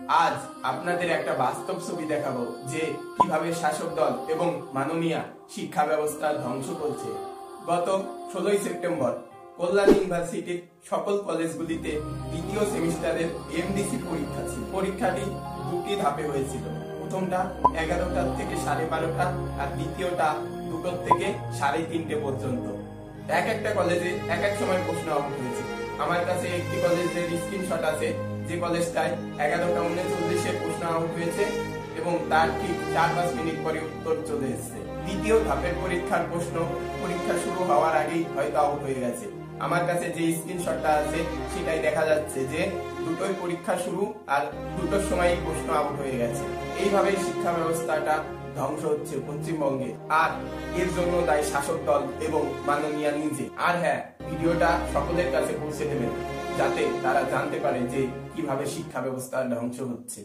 আজ আপনাদের একটা বাস্তব ছবি দেখাবো যে কিভাবে শাসক দল এবং মাননীয় শিক্ষা ব্যবস্থা ধ্বংস করছে। গত 16 সেপ্টেম্বর কল্যাণ ইউনিভার্সিটির সকল কলেজগুলিতে দ্বিতীয় সেমিস্টারের এমডিসি পরীক্ষা ছিল। পরীক্ষাটি দুটি ধাপে হয়েছিল। প্রথমটা 11টা থেকে 12:30 আর দ্বিতীয়টা 2টো থেকে 3:30 পর্যন্ত। এক একটা কলেজে এক এক সময় প্রশ্ন আউট হয়েছে। আমার কাছে একটি কলেজের স্ক্রিনশট আছে, যে কলেজটায় 11:39 প্রশ্ন আউট হয়েছে এবং তার ঠিক 4-5 মিনিট পরে উত্তর চলে এসেছে। দ্বিতীয় ধাপের পরীক্ষার প্রশ্ন পরীক্ষা শুরু হওয়ার আগেই হয়তো আউট হয়ে গেছে। আমার কাছে যে স্ক্রিনশটটা আছে সেটাই দেখা যাচ্ছে যে দুটোই পরীক্ষা শুরু আর দুটোর সময়ই প্রশ্ন আউট হয়ে গেছে। এইভাবে শিক্ষা ব্যবস্থাটা ধ্বংস হচ্ছে পশ্চিমবঙ্গে, আর এর জন্য দায়ী শাসক দল এবং মাননীয় নিজে। আর হ্যাঁ, ভিডিওটা সকলের কাছে পৌঁছে দেবেন যাতে তারা জানতে পারে যে কিভাবে শিক্ষা ব্যবস্থা ধ্বংস হচ্ছে।